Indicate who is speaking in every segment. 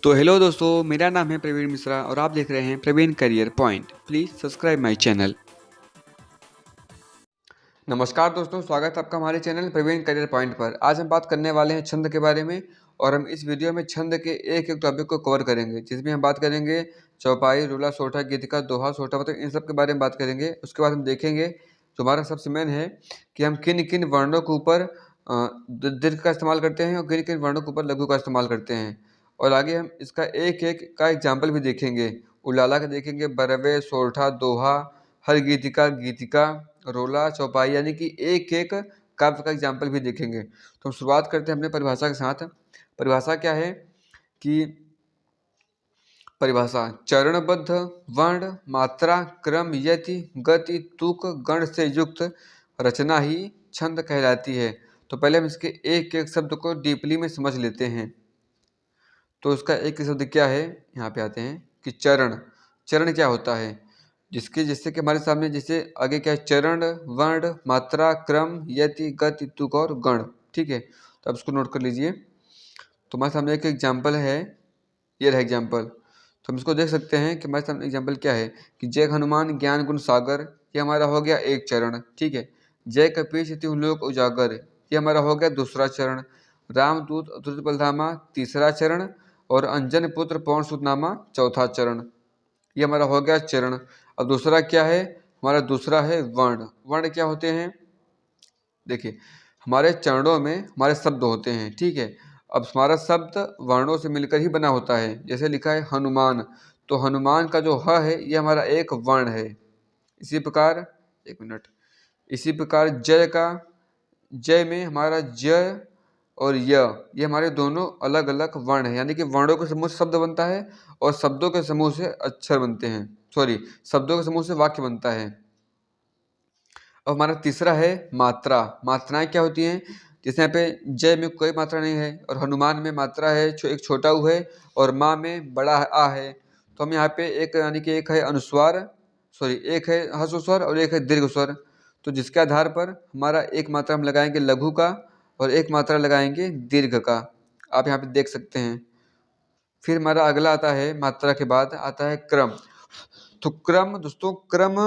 Speaker 1: तो हेलो दोस्तों, मेरा नाम है प्रवीण मिश्रा और आप देख रहे हैं Praveen career point. Please subscribe my channel. नमस्कार दोस्तों, स्वागत है आपका हमारे चैनल प्रवीण करियर पॉइंट पर। आज हम बात करने वाले हैं छंद के बारे में और हम इस वीडियो में छंद के एक एक टॉपिक को कवर करेंगे, जिसमें हम बात करेंगे चौपाई, रूला, सोठा, गीतिका, दोहा, सोठा, मतलब इन सब के बारे में बात करेंगे। उसके बाद हम देखेंगे जो हमारा सबसे मेन है कि हम किन किन वर्णों के ऊपर दीर्घ का इस्तेमाल करते हैं और किन किन वर्णों के ऊपर लघु का इस्तेमाल करते हैं। और आगे हम इसका एक एक का एग्जाम्पल भी देखेंगे। उलाला का देखेंगे, बरवे, सोरठा, दोहा, हर गीतिका, गीतिका, रोला, चौपाई, यानी कि एक एक काव्य का एग्जाम्पल भी देखेंगे। तो हम शुरुआत करते हैं अपने परिभाषा के साथ। परिभाषा क्या है कि परिभाषा चरणबद्ध वर्ण, मात्रा, क्रम, यति, गति, तुक, गण से युक्त रचना ही छंद कहलाती है। तो पहले हम इसके एक एक शब्द को डीपली में समझ लेते हैं। तो इसका एक शब्द क्या है, यहाँ पे आते हैं कि चरण। चरण क्या होता है, जिससे कि हमारे सामने जैसे आगे क्या है, चरण, वर्ण, मात्रा, क्रम, यति, गति, तुक और गण। ठीक है, तो अब इसको नोट कर लीजिए। तो हमारे सामने एक एग्जाम्पल है, ये रहा एग्जाम्पल। तो हम इसको देख सकते हैं कि हमारे सामने एग्जाम्पल क्या है कि जय हनुमान ज्ञान गुण सागर, ये हमारा हो गया एक चरण। ठीक है, जय कपीश तिहु लोक उजागर, ये हमारा हो गया दूसरा चरण। रामदूत अतुलित बलधामा, तीसरा चरण। और अंजन पुत्र पवन सुत नामा, चौथा चरण। ये हमारा हो गया चरण। अब दूसरा क्या है, हमारा दूसरा है वर्ण। वर्ण क्या होते हैं, देखिए हमारे चरणों में हमारे शब्द होते हैं। ठीक है, अब हमारा शब्द वर्णों से मिलकर ही बना होता है। जैसे लिखा है हनुमान, तो हनुमान का जो ह है ये हमारा एक वर्ण है। इसी प्रकार एक मिनट, इसी प्रकार जय का, जय में हमारा जय और ये हमारे दोनों अलग अलग वर्ण है, यानी कि वर्णों के समूह से शब्द बनता है और शब्दों के समूह से अक्षर बनते हैं, सॉरी शब्दों के समूह से वाक्य बनता है। अब हमारा तीसरा है मात्रा। मात्राएं क्या होती हैं, जैसे यहाँ पे जय में कोई मात्रा नहीं है और हनुमान में मात्रा है, एक छोटा ऊ है और माँ में बड़ा आ है। तो हम यहाँ पे एक, यानी कि एक है अनुस्वार, सॉरी एक है ह्रस्व स्वर और एक है दीर्घ स्वर। तो जिसके आधार पर हमारा एक मात्रा हम लगाएंगे लघु का और एक मात्रा लगाएंगे दीर्घ का, आप यहाँ पे देख सकते हैं। फिर हमारा अगला आता है, मात्रा के बाद आता है क्रम। तो क्रम दोस्तों, क्रम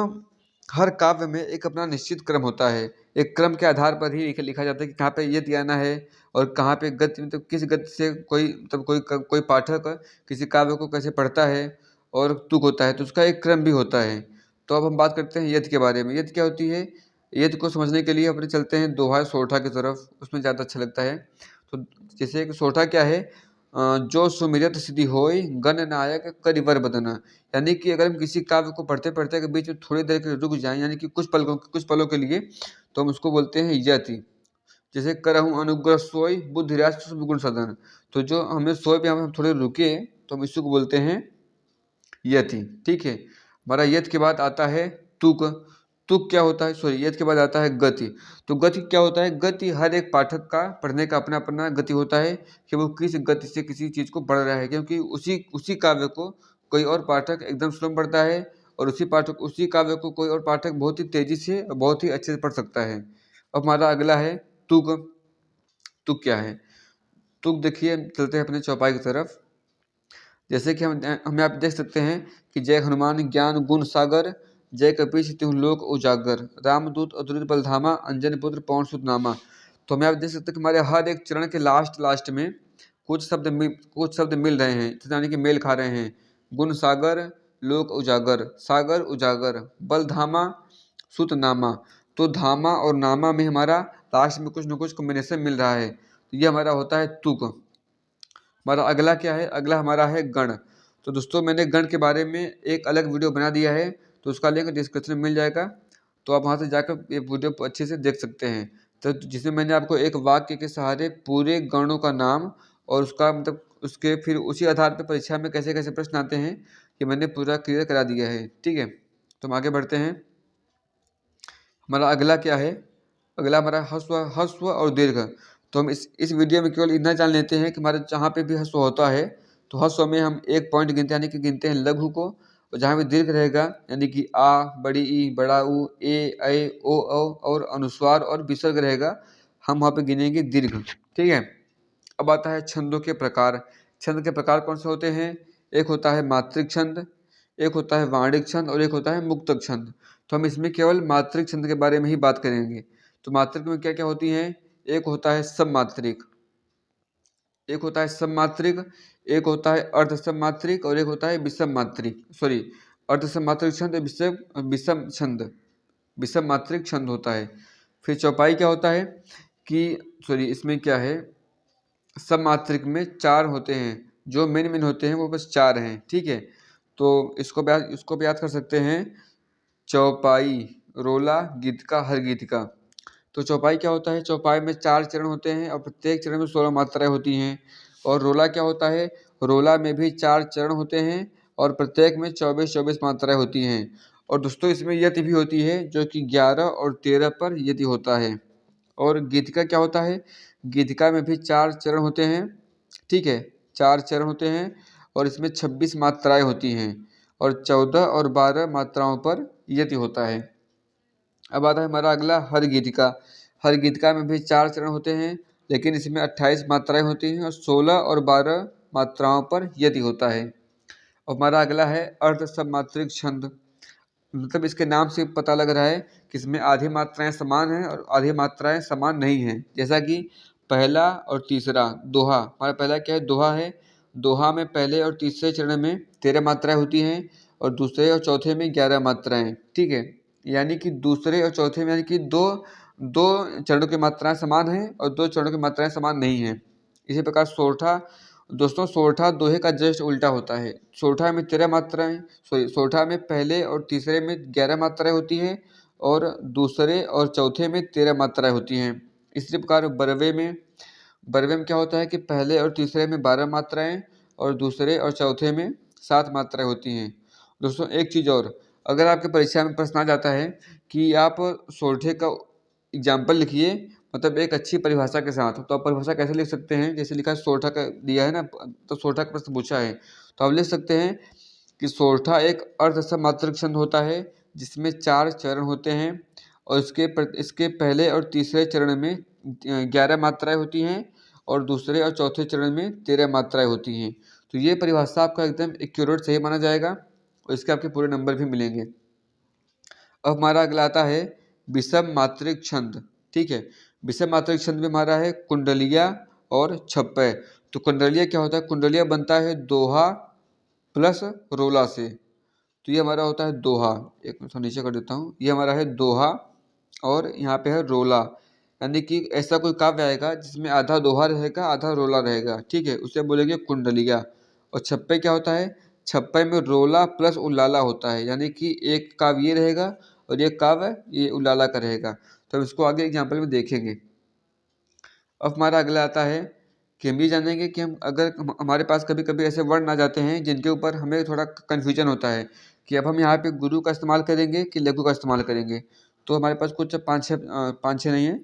Speaker 1: हर काव्य में एक अपना निश्चित क्रम होता है। एक क्रम के आधार पर ही लिखा जाता है कि कहाँ पे ये दियाना है और कहाँ पे गति, मतलब किस गति से कोई, मतलब कोई पाठक किसी काव्य को कैसे पढ़ता है और तुक होता है, तो उसका एक क्रम भी होता है। तो अब हम बात करते हैं यति के बारे में। यति क्या होती है, यति को समझने के लिए अपने चलते हैं दोहा सोठा की तरफ, उसमें ज़्यादा अच्छा लगता है। तो जैसे एक सोठा क्या है, जो सुमिरत सिद्धि होय गण नायक करिवर बदन, यानी कि अगर हम किसी काव्य को पढ़ते पढ़ते के बीच में थोड़ी देर के लिए रुक जाएं, यानी कि कुछ पलों के लिए, तो हम उसको बोलते हैं यति। जैसे करहूँ अनुग्रह सोय बुद्धि राष्ट्र गुण सदन, तो जो हमें सोय पे हम थोड़े रुके तो हम इसी को बोलते हैं यति। ठीक है, हमारा यत के बाद आता है तुक। तुक क्या होता है, सॉरी यत के बाद आता है गति। तो गति क्या होता है, गति हर एक पाठक का पढ़ने का अपना अपना गति होता है कि वो किस गति से किसी चीज़ को पढ़ रहा है, क्योंकि उसी काव्य को कोई और पाठक एकदम स्लो में पढ़ता है और उसी काव्य को कोई और पाठक बहुत ही तेजी से और बहुत ही अच्छे से पढ़ सकता है। अब हमारा अगला है तुक। तुक क्या है, तुक देखिए, चलते हैं अपने चौपाई की तरफ। जैसे कि हम यहाँ पे देख सकते हैं कि जय हनुमान ज्ञान गुण सागर, जय कपीश तिहु लोक उजागर, रामदूत अतुलित बलधामा, अंजन पुत्र पवन सुत नामा। तो हम यहाँ पे देख सकते हैं कि हमारे हर एक चरण के लास्ट में कुछ शब्द मिल रहे हैं, यानी कि मेल खा रहे हैं। गुण सागर, लोक उजागर, सागर उजागर, बलधामा, सुत नामा। तो धामा और नामा में हमारा लास्ट में कुछ न कुछ कॉम्बिनेशन मिल रहा है, तो ये हमारा होता है तुक। हमारा अगला क्या है, अगला हमारा है गण। तो दोस्तों मैंने गण के बारे में एक अलग वीडियो बना दिया है, तो उसका लिंक डिस्क्रिप्शन में मिल जाएगा, तो आप वहाँ से जाकर ये वीडियो अच्छे से देख सकते हैं। तो जिसमें मैंने आपको एक वाक्य के सहारे पूरे गणों का नाम और उसका मतलब उसके फिर उसी आधार पर परीक्षा में कैसे कैसे प्रश्न आते हैं ये मैंने पूरा क्लियर करा दिया है। ठीक है, तो हम आगे बढ़ते हैं। हमारा अगला क्या है, अगला हमारा हस्व और दीर्घ। तो हम इस वीडियो में केवल इतना जान लेते हैं कि हमारे जहाँ पे भी हस्व होता है तो हस्व में हम एक पॉइंट गिनते हैं, यानी कि गिनते हैं लघु को, और जहाँ भी दीर्घ रहेगा यानी कि आ, बड़ी ई, बड़ा ऊ, ए, ऐ, ओ, औ और अनुस्वार और विसर्ग रहेगा, हम वहाँ पे गिनेंगे दीर्घ। ठीक है, अब आता है छंदों के प्रकार छंद के प्रकार कौन से होते हैं? एक होता है मात्रिक छंद, एक होता है वाणिक छंद और एक होता है मुक्तक छंद। तो हम इसमें केवल मात्रिक छंद के बारे में ही बात करेंगे। तो मात्रिक में क्या क्या होती हैं? एक होता है सममात्रिक, एक होता है सममात्रिक, एक होता है अर्ध सममात्रिक और एक होता है विषम मात्रिक, सॉरी अर्ध सममात्रिक छंद, विषम छंद, विषम मात्रिक छंद होता है। फिर चौपाई क्या होता है कि सॉरी इसमें क्या है, सममात्रिक में 4 होते हैं, जो मेन होते हैं वो बस 4 हैं, ठीक है। तो इसको भी याद कर सकते हैं, चौपाई, रोला, गीतिका, हर गीतिका। तो चौपाई क्या होता है? चौपाई में 4 चरण होते हैं और प्रत्येक चरण में 16 मात्राएं होती हैं। और रोला क्या होता है? रोला में भी 4 चरण होते हैं और प्रत्येक में 24-24 मात्राएं होती हैं। और दोस्तों इसमें यति भी होती है, जो कि 11 और 13 पर यति होता है। और गीतिका क्या होता है? गीतिका में भी 4 चरण होते हैं, ठीक है, 4 चरण होते हैं और इसमें 26 मात्राएं होती हैं और 14 और 12 मात्राओं पर यति होता है। अब आता है हमारा अगला हर गीतिका। हर गीतिका में भी 4 चरण होते हैं, लेकिन इसमें 28 मात्राएं होती हैं और 16 और 12 मात्राओं पर यति होता है। और हमारा अगला है अर्ध सममात्रिक छंद। मतलब इसके नाम से पता लग रहा है कि इसमें आधी मात्राएं समान हैं और आधी मात्राएं समान नहीं हैं। जैसा कि पहला और तीसरा दोहा, हमारा पहला क्या है? दोहा है। दोहा में पहले और तीसरे चरण में 13 मात्राएं होती हैं और दूसरे और चौथे में 11 मात्राएं, ठीक है। यानी कि दूसरे और चौथे में यानी कि दो दो चरणों की मात्राएं समान हैं और 2 चरणों की मात्राएं समान नहीं हैं। इसी प्रकार सोरठा, दोस्तों सोरठा दोहे का जस्ट उल्टा होता है। सोरठा में 13 मात्राएं, सॉरी सोरठा में पहले और तीसरे में 11 मात्राएं होती हैं और दूसरे और चौथे में 13 मात्राएं होती हैं। इसी प्रकार बरवे में क्या होता है कि पहले और तीसरे में 12 मात्राएं और दूसरे और चौथे में 7 मात्राएं होती हैं। दोस्तों एक चीज़ और, अगर आपके परीक्षा में प्रश्न आ जाता है कि आप सोरठे का एग्जाम्पल लिखिए, मतलब एक अच्छी परिभाषा के साथ, तो आप परिभाषा कैसे लिख सकते हैं? जैसे लिखा है सोरठा का दिया है ना, तो सोरठा का प्रश्न पूछा है, तो आप लिख सकते हैं कि सोरठा एक अर्ध सममात्रिक छंद होता है जिसमें 4 चरण होते हैं और इसके पहले और तीसरे चरण में 11 मात्राएं होती हैं और दूसरे और चौथे चरण में 13 मात्राएं होती हैं। तो ये परिभाषा आपका एकदम एक्यूरेट सही माना जाएगा और इसके आपके पूरे नंबर भी मिलेंगे। अब हमारा अगला आता है विषम मात्रिक छंद, ठीक है। विषम मात्रिक छंद में हमारा है कुंडलिया और छप्पय। तो कुंडलिया क्या होता है? कुंडलिया बनता है दोहा प्लस रोला से। तो ये हमारा होता है दोहा, एक मिनट नीचे कर देता हूँ, ये हमारा है दोहा और यहाँ पे है रोला। यानी कि ऐसा कोई काव्य आएगा जिसमें आधा दोहा रहेगा आधा रोला रहेगा, ठीक है, उसे बोलेंगे कुंडलिया। और छप्पे क्या होता है? छप्पे में रोला प्लस उल्लाला होता है, यानी कि एक काव्य ये रहेगा और एक काव्य ये उल्लाला का रहेगा। तो हम इसको आगे एग्जाम्पल में देखेंगे। अब हमारा अगला आता है कि हम ये जानेंगे कि हम अगर हमारे पास कभी कभी ऐसे वर्ण आ जाते हैं जिनके ऊपर हमें थोड़ा कन्फ्यूजन होता है कि अब हम यहाँ पे गुरु का इस्तेमाल करेंगे कि लघु का इस्तेमाल करेंगे। तो हमारे पास कुछ पाँच छः नहीं है,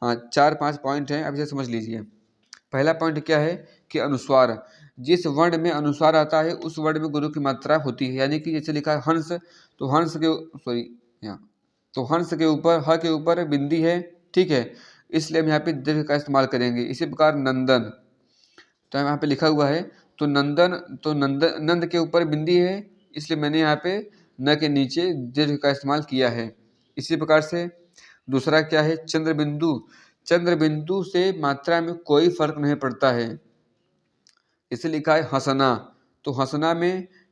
Speaker 1: हाँ 4-5 पॉइंट हैं, अब इसे समझ लीजिए। पहला पॉइंट क्या है कि अनुस्वार, जिस वर्ण में अनुस्वार आता है उस वर्ण में गुरु की मात्रा होती है। यानी कि जैसे लिखा है हंस, तो हंस के सॉरी यहाँ तो हंस के ऊपर ह के ऊपर बिंदी है, ठीक है, इसलिए हम यहाँ पे दीर्घ का इस्तेमाल करेंगे। इसी प्रकार नंदन, तो यहाँ पे लिखा हुआ है तो नंद के ऊपर बिंदी है, इसलिए मैंने यहाँ पे न के नीचे दीर्घ का इस्तेमाल किया है। इसी प्रकार से दूसरा क्या है? चंद्रबिंदु। चंद्रबिंदु से मात्रा में कोई फर्क नहीं पड़ता है, इसे लिखा है हंसना। तो हंसना में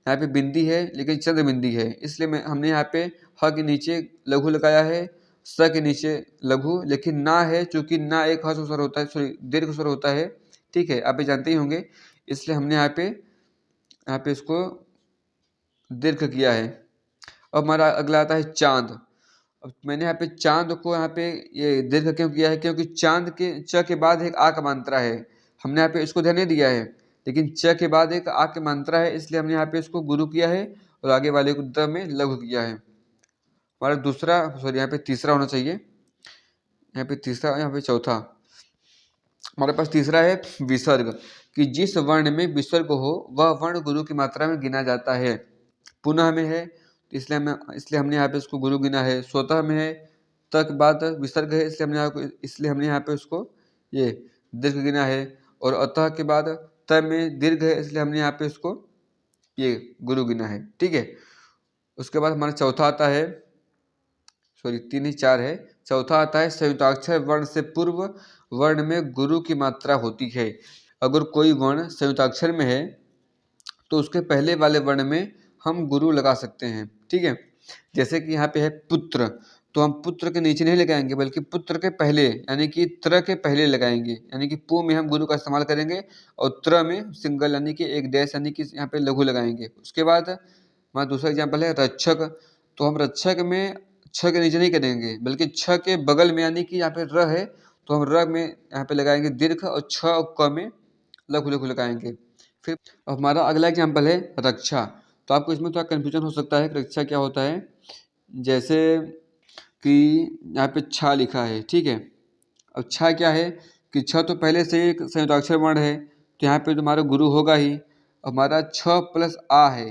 Speaker 1: यहाँ पे बिंदी है लेकिन चंद्र बिंदी है, इसलिए हमने यहाँ पे ह के नीचे लघु लगाया है, स के नीचे लघु, लेकिन ना है चूंकि ना एक हर्ष स्वर होता है, सॉरी दीर्घ स्वर होता है, ठीक है, आप ये जानते ही होंगे, इसलिए हमने यहाँ पे इसको दीर्घ किया है। अब हमारा अगला आता है चांद। अब मैंने यहाँ पे चांद को यहाँ पे ये दीर्घ क्यों किया है? क्योंकि चांद के च के बाद एक आ का मात्रा है, हमने यहाँ पे इसको ध्यान नहीं दिया है, लेकिन च के बाद एक आ की मात्रा है, इसलिए हमने यहाँ पे इसको गुरु किया है और आगे वाले को द में लघु किया है। हमारा दूसरा सॉरी यहाँ पे तीसरा होना चाहिए, यहाँ पे तीसरा, यहाँ पे चौथा, हमारे पास तीसरा है विसर्ग, कि जिस वर्ण में विसर्ग हो वह वर्ण गुरु की मात्रा में गिना जाता है। पुनः में है इसलिए हमने यहाँ पे इसको गुरु गिना है। स्वतः में है, तक बाद विसर्ग है, इसलिए हमने यहाँ पे इसको ये दीर्घ गिना है। और अतः के बाद त में दीर्घ है इसलिए हमने यहाँ पे इसको ये गुरु गिना है। ठीक है, उसके बाद हमारा चौथा आता है, सॉरी 3 ही 4 है, चौथा आता है संयुक्ताक्षर वर्ण से पूर्व वर्ण में गुरु की मात्रा होती है। अगर कोई वर्ण संयुक्ताक्षर में है तो उसके पहले वाले वर्ण में हम गुरु लगा सकते हैं। ठीक है, जैसे कि यहाँ पे है पुत्र, तो हम पुत्र के नीचे नहीं लगाएंगे बल्कि पुत्र के पहले यानी कि त्र के पहले लगाएंगे, यानी कि पु में हम गुरु का इस्तेमाल करेंगे और त्र में सिंगल यानी कि एक डैश यानी कि यहाँ पे लघु लगाएंगे। उसके बाद हमारा दूसरा एग्जाम्पल है रक्षक, तो हम रक्षक में छ के नीचे नहीं करेंगे बल्कि छ के बगल में यानी कि यहाँ पे र है तो हम र में यहाँ पे लगाएंगे दीर्घ और छ और क में लघु लघु लगाएंगे। फिर हमारा अगला एग्जाम्पल है रक्षा, तो आपको इसमें थोड़ा कन्फ्यूजन हो सकता है कि रक्षा क्या होता है। जैसे कि यहाँ पे छा लिखा है, ठीक है, अब छा क्या है कि छ तो पहले से एक संयुक्ताक्षर वर्ण है तो यहाँ पे तुम्हारा गुरु होगा ही। हमारा छ प्लस आ है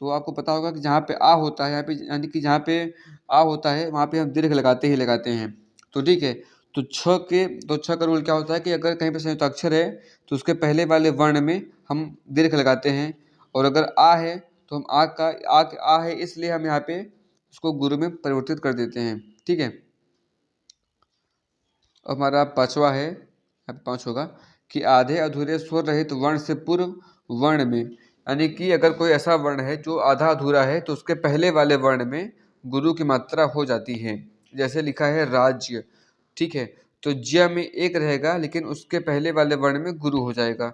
Speaker 1: तो आपको पता होगा कि जहाँ पे आ होता है यहाँ पे यानी कि जहाँ पे आ होता है वहाँ पे हम दीर्घ लगाते ही लगाते हैं। तो ठीक है, तो छ का रूल क्या होता है कि अगर कहीं पे संयुक्ताक्षर है तो उसके पहले वाले वर्ण में हम दीर्घ लगाते हैं, और अगर आ है तो हम आ है इसलिए हम यहाँ पे उसको गुरु में परिवर्तित कर देते हैं। ठीक है, हमारा पांचवा है, यहाँ पे 5 होगा कि आधे अधूरे स्वर रहित वर्ण से पूर्व वर्ण में, यानी कि अगर कोई ऐसा वर्ण है जो आधा अधूरा है तो उसके पहले वाले वर्ण में गुरु की मात्रा हो जाती है। जैसे लिखा है राज्य, ठीक है, तो ज्य में एक रहेगा लेकिन उसके पहले वाले वर्ण में गुरु हो जाएगा।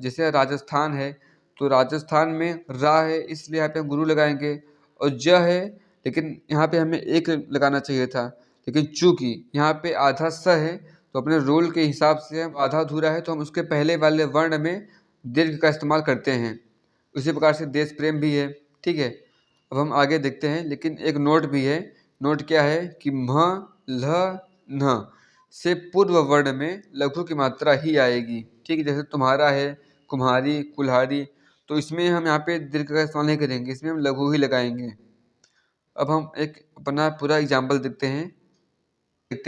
Speaker 1: जैसे राजस्थान है तो राजस्थान में रा है इसलिए यहाँ पे हम गुरु लगाएंगे, और ज है लेकिन यहाँ पे हमें एक लगाना चाहिए था, लेकिन चूंकि यहाँ पे आधा स है तो अपने रूल के हिसाब से हम आधा अधूरा है तो हम उसके पहले वाले वर्ण में दीर्घ का इस्तेमाल करते हैं। उसी प्रकार से देश प्रेम भी है। ठीक है, अब हम आगे देखते हैं, लेकिन एक नोट भी है। नोट क्या है कि म ल न से पूर्व वर्ण में लघु की मात्रा ही आएगी। ठीक है, जैसे तुम्हारा है, कुम्हारी, कुल्हाड़ी, तो इसमें हम यहाँ पे दीर्घ का इस्तेमाल नहीं करेंगे, इसमें हम लघु ही लगाएंगे। अब हम एक अपना पूरा एग्जाम्पल देखते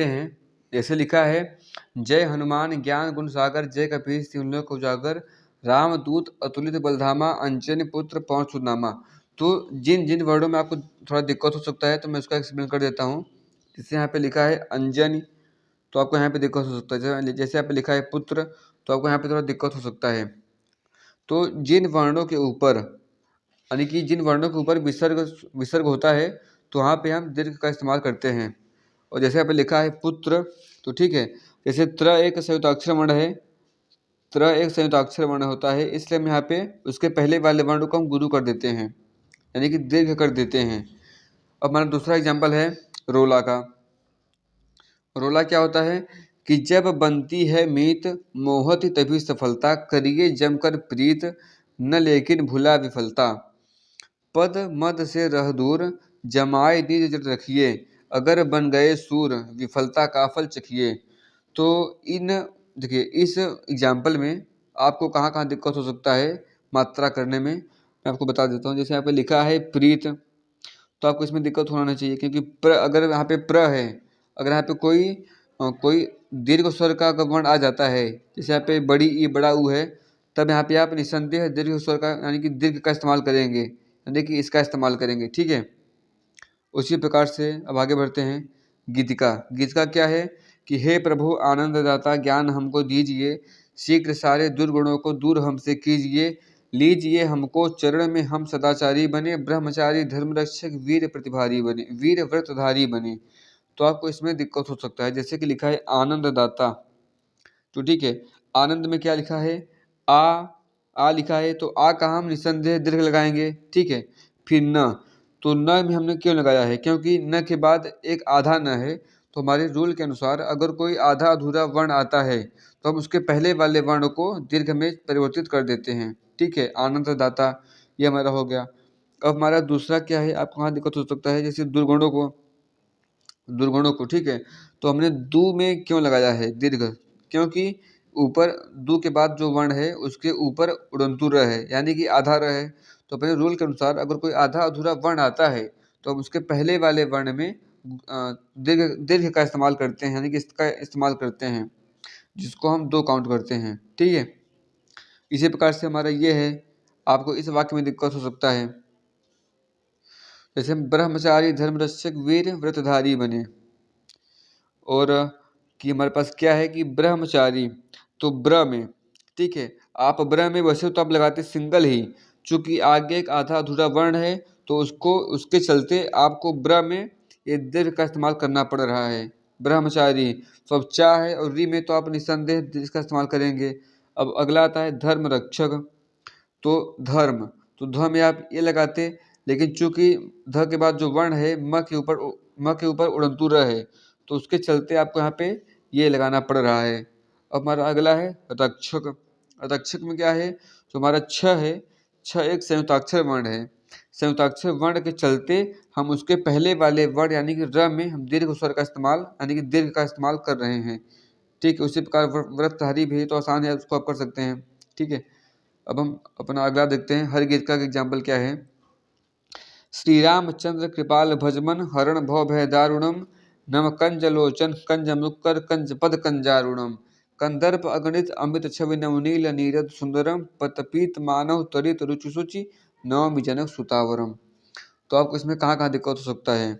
Speaker 1: हैं। जैसे लिखा है जय हनुमान ज्ञान गुण सागर, जय कपीस तिहुँ लोक उजागर, राम दूत अतुलित बलधामा, अंजनी पुत्र पवन सुत नामा। तो जिन जिन वर्डों में आपको थोड़ा दिक्कत हो सकता है तो मैं उसका एक्सप्लेन कर देता हूँ। जैसे यहाँ पे लिखा है अंजनी तो आपको यहाँ पे दिक्कत हो सकता है, जैसे यहाँ पे लिखा है पुत्र तो आपको यहाँ पे थोड़ा दिक्कत हो सकता है। तो जिन वर्णों के ऊपर यानी कि जिन वर्णों के ऊपर विसर्ग होता है तो वहाँ पे हम दीर्घ का इस्तेमाल करते हैं। और जैसे यहाँ पे लिखा है पुत्र, तो ठीक है, जैसे त्र एक संयुक्ताक्षर वर्ण है, त्र एक संयुक्ताक्षर वर्ण होता है इसलिए हम यहाँ पे उसके पहले वाले वर्ण को हम गुरु कर देते हैं यानी कि दीर्घ कर देते हैं। अब हमारा दूसरा एग्जाम्पल है रोला का। रोला क्या होता है कि जब बनती है मीत, मोहत तभी सफलता, करिए जमकर प्रीत, न लेकिन भुला विफलता, पद मद से रह दूर, जमाए निज जट रखिए, अगर बन गए सूर, विफलता का फल चखिए। तो इन देखिए इस एग्जाम्पल में आपको कहाँ कहाँ दिक्कत हो सकता है मात्रा करने में, मैं आपको बता देता हूँ। जैसे यहाँ पे लिखा है प्रीत तो आपको इसमें दिक्कत होना नहीं चाहिए क्योंकि अगर यहाँ पे प्र है, अगर यहाँ पे कोई दीर्घ स्वर का अगर वर्ण आ जाता है, जैसे यहाँ पे बड़ी ई बड़ा ऊ है, तब यहाँ पे आप निसंदेह दीर्घ स्वर का यानी कि दीर्घ का इस्तेमाल करेंगे, यानी कि इसका इस्तेमाल करेंगे। ठीक है, उसी प्रकार से अब आगे बढ़ते हैं। गीतिका, गीतिका क्या है कि हे प्रभु आनंददाता ज्ञान हमको दीजिए, शीघ्र सारे दुर्गुणों को दूर हमसे कीजिए, लीजिए हमको चरण में हम सदाचारी बने, ब्रह्मचारी धर्म रक्षक वीर प्रतिभारी बने, वीर व्रतधारी बने। तो आपको इसमें दिक्कत हो सकता है, जैसे कि लिखा है आनंददाता, तो ठीक है, आनंद में क्या लिखा है आ लिखा है तो आ का हम निसंदेह दीर्घ लगाएंगे। ठीक है, फिर न, तो न में हमने क्यों लगाया है क्योंकि न के बाद एक आधा न है, तो हमारे रूल के अनुसार अगर कोई आधा अधूरा वर्ण आता है तो हम उसके पहले वाले वर्ण को दीर्घ में परिवर्तित कर देते हैं। ठीक है, आनंददाता ये हमारा हो गया। अब हमारा दूसरा क्या है, आपको कहाँ दिक्कत हो सकता है, जैसे दुर्गुणों को ठीक है, तो हमने दू में क्यों लगाया है दीर्घ, क्योंकि ऊपर दू के बाद जो वर्ण है उसके ऊपर उड़ंतु र है यानी कि आधा र है। तो अपने रूल के अनुसार अगर कोई आधा अधूरा वर्ण आता है तो हम उसके पहले वाले वर्ण में दीर्घ का इस्तेमाल करते हैं यानी कि इसका इस्तेमाल करते हैं, जिसको हम 2 काउंट करते हैं। ठीक है, इसी प्रकार से हमारा ये है, आपको इस वाक्य में दिक्कत हो सकता है, जैसे ब्रह्मचारी धर्मरक्षक वीर व्रतधारी बने, और कि हमारे पास क्या है कि ब्रह्मचारी, तो ब्र में, ठीक है, आप ब्र में वैसे तो आप लगाते सिंगल ही, चूंकि आगे एक आधा अधूरा वर्ण है तो उसको उसके चलते आपको ब्र में ये दीर्घ का इस्तेमाल करना पड़ रहा है। ब्रह्मचारी, तो अब चा है और री में तो आप निस्संदेह दीर्घ का इस्तेमाल करेंगे। अब अगला आता है धर्म रक्षक, तो धर्म, तो ध में आप ये लगाते, लेकिन चूंकि ध के बाद जो वर्ण है म के ऊपर उड़ंतु र है, तो उसके चलते आपको यहाँ पे ये लगाना पड़ रहा है। अब हमारा अगला है रक्षक। रक्षक में क्या है, जो हमारा छ है, छ एक संयुक्ताक्षर वर्ण है, संयुक्ताक्षर वर्ण के चलते हम उसके पहले वाले वर्ण यानी कि र में हम दीर्घ स्वर का इस्तेमाल यानी कि दीर्घ का इस्तेमाल कर रहे हैं। ठीक है, उसी प्रकार व्रतधारी भी तो आसान है, उसको आप कर सकते हैं। ठीक है, अब हम अपना अगला देखते हैं। हर गीत का एग्जाम्पल क्या है। श्री रामचंद्र कृपाल भजमन हरण भव भय दारुणम नम कंज लोचन कंज मुक्कर कंज पद कंजारुणम कंदर्प अगणित अमित छवि नवनील नीरद सुंदरम पतपीत मानव तरित रुचि सुचि नवमि जनक सुतावरम। तो आपको इसमें कहाँ कहाँ दिक्कत हो सकता है,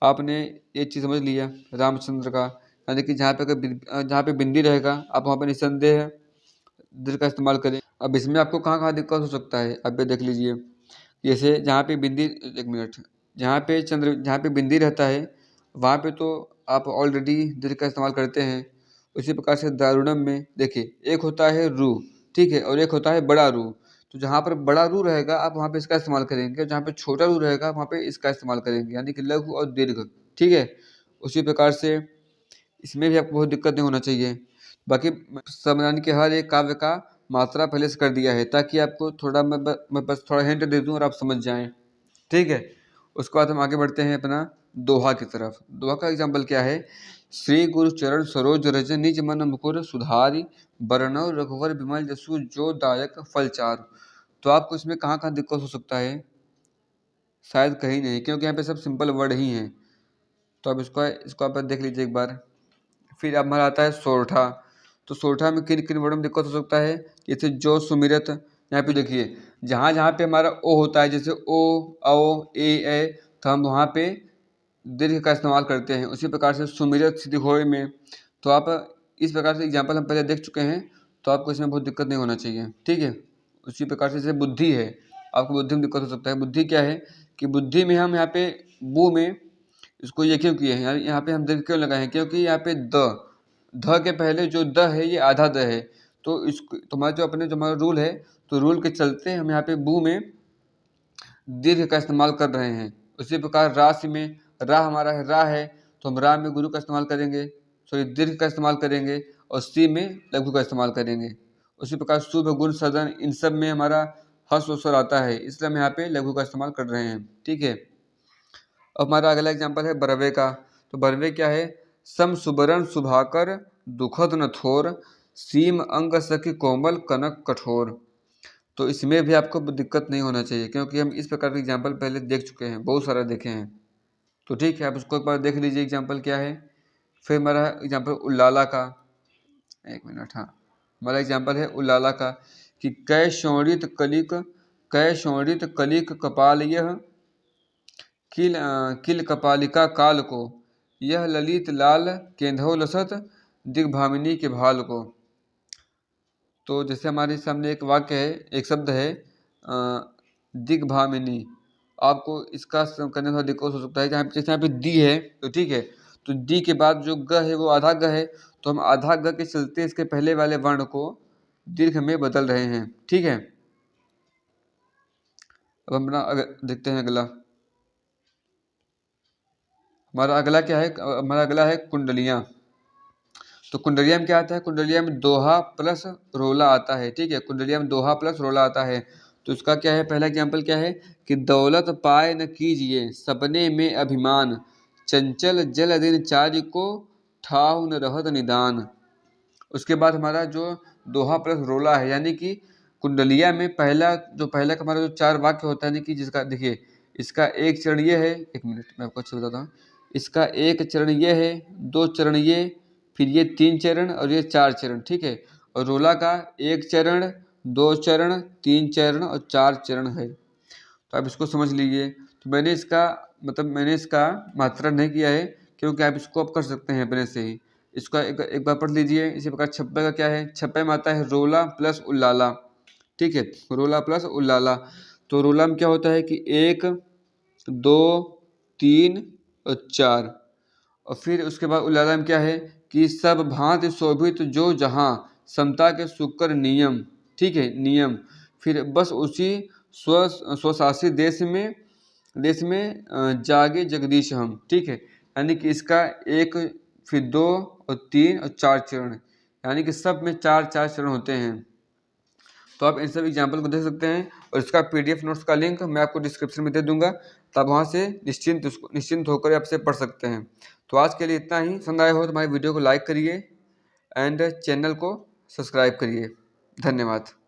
Speaker 1: आपने ये चीज़ समझ लिया रामचंद्र का, यानी कि जहाँ पे बिंदी रहेगा आप वहाँ पे निसंदेह दीर्घ का इस्तेमाल करें। अब इसमें आपको कहाँ कहाँ दिक्कत हो सकता है, अब ये देख लीजिए। जैसे जहाँ पे बिंदी, एक मिनट, जहाँ पे बिंदी रहता है वहाँ पे तो आप ऑलरेडी दीर्घ का इस्तेमाल करते हैं। उसी प्रकार से दारुणम में देखिए, एक होता है रू, ठीक है, और एक होता है बड़ा रू। तो जहाँ पर बड़ा रू रहेगा आप वहाँ पे इसका इस्तेमाल करेंगे, जहाँ पे छोटा रू रहेगा वहाँ पे इसका इस्तेमाल करेंगे, यानी कि लघु और दीर्घ। ठीक है, उसी प्रकार से इसमें भी आपको बहुत दिक्कत नहीं होना चाहिए। बाकी समझाने के हर एक काव्य का मात्रा पहले से कर दिया है, ताकि आपको थोड़ा मैं बस थोड़ा हिंट दे दूँ और आप समझ जाएं। ठीक है, उसके बाद हम आगे बढ़ते हैं अपना दोहा की तरफ। दोहा का एग्जाम्पल क्या है। श्री गुरु चरण सरोज रज निज मन मुकुर सुधारी बरनौ रघुवर विमल जसु जो दायक फल चारु। तो आपको इसमें कहाँ कहाँ दिक्कत हो सकता है, शायद कहीं नहीं, क्योंकि यहाँ पे सब सिंपल वर्ड ही हैं। तो अब इसको इसको आप देख लीजिए एक बार। फिर अब हमारा आता है सोरठा। तो सोरठा में किन किन वर्डों में दिक्कत हो सकता है, जैसे जो सुमिरत, यहाँ पे देखिए जहाँ जहाँ पे हमारा ओ होता है, जैसे ओ औ ए तो हम वहाँ पे दीर्घ का इस्तेमाल करते हैं। उसी प्रकार से सुमिरत सिद्धि घोड़े में, तो आप इस प्रकार से एग्जाम्पल हम पहले देख चुके हैं, तो आपको इसमें बहुत दिक्कत नहीं होना चाहिए। ठीक है, उसी प्रकार से जैसे बुद्धि है, आपको बुद्धि में दिक्कत हो सकता है। बुद्धि क्या है कि बुद्धि में हम यहाँ पे बू में इसको ये क्यों किए हैं, यहाँ पे हम दीर्घ क्यों लगाए हैं, क्योंकि यहाँ पे ध के पहले जो द है ये आधा द है, तो इस तुम्हारा जो अपने जो हमारा रूल है, तो रूल के चलते हम यहाँ पे बू में दीर्घ का इस्तेमाल कर रहे हैं। उसी प्रकार राशि में रा हमारा है रा है, तो हम रा में गुरु का इस्तेमाल करेंगे, सॉरी दीर्घ का इस्तेमाल करेंगे, और सी में लघु का इस्तेमाल करेंगे। उसी प्रकार शुभ गुण सदन इन सब में हमारा हर्ष स्वर आता है, इसलिए हम यहाँ पे लघु का इस्तेमाल कर रहे हैं। ठीक है, अब हमारा अगला एग्जाम्पल है बरवे का। तो बरवे क्या है, सम सुबरन सुभाकर दुखद न थोर सीम अंग सखी कोमल कनक कठोर। तो इसमें भी आपको दिक्कत नहीं होना चाहिए, क्योंकि हम इस प्रकार के एग्जाम्पल पहले देख चुके हैं, बहुत सारा देखे हैं। तो ठीक है, आप उसको एक बार देख लीजिए एग्जाम्पल क्या है। फिर हमारा एग्जाम्पल उल्लाला का, एक मिनट, हाँ, हमारा एग्जाम्पल है उल्लाला का कि कै शोणित कलिक कपाल यह किल कपालिका काल को यह ललित लाल केंधो लसत दिग्भामिनी के भाल को। तो जैसे हमारे सामने एक वाक्य है, एक शब्द है दिग्भामिनी, आपको इसका करने में थोड़ा दिक्कत हो सकता है। जैसे यहाँ पे दी है, तो ठीक है, तो दी के बाद जो ग है वो आधा ग है, तो हम आधा ग के चलते इसके पहले वाले वर्ण को दीर्घ में बदल रहे हैं। ठीक है, अब हम देखते हैं अगला। हमारा अगला क्या है, हमारा अगला है कुंडलियाँ। तो कुंडलिया में क्या आता है, कुंडलिया में दोहा प्लस रोला आता है। ठीक है, कुंडलिया में दोहा प्लस रोला आता है। तो इसका क्या है, पहला एग्जाम्पल क्या है कि दौलत पाए न कीजिए सपने में अभिमान चंचल जल दिन चार्य को ठाव न रहत निदान। उसके बाद हमारा जो दोहा प्लस रोला है, यानी कि कुंडलिया में पहला का हमारा जो चार वाक्य होता है, यानी कि जिसका देखिए इसका एक चरण ये है, एक मिनट मैं आपको अच्छे बताता हूँ। इसका एक चरण ये है, दो चरण ये, फिर ये तीन चरण और ये चार चरण। ठीक है, और रोला का एक चरण 2 चरण, 3 चरण और 4 चरण है। तो आप इसको समझ लीजिए। तो मैंने इसका मात्रा नहीं किया है, क्योंकि आप इसको आप कर सकते हैं अपने से ही। इसका एक बार पढ़ लीजिए। इसी प्रकार छप्पे का क्या है, छप्पे में आता है रोला प्लस उल्लाला। ठीक है, रोला प्लस उल्लाला। तो रोला में क्या होता है कि 1, 2, 3 और 4, और फिर उसके बाद उल्लाला में क्या है कि सब भांति शोभित जो जहाँ, समता के शुक्र नियम। ठीक है, नियम। फिर बस उसी स्वशासित देश में जागे जगदीश हम। ठीक है, यानी कि इसका 1, फिर 2 और 3 और 4 चरण, यानी कि सब में 4-4 चरण होते हैं। तो आप इन सब एग्जाम्पल को देख सकते हैं, और इसका PDF नोट्स का लिंक मैं आपको डिस्क्रिप्शन में दे दूंगा। तब वहाँ से निश्चिंत होकर आप से पढ़ सकते हैं। तो आज के लिए इतना ही। पसंद आया हो तो हमारी वीडियो को लाइक करिए एंड चैनल को सब्सक्राइब करिए। धन्यवाद।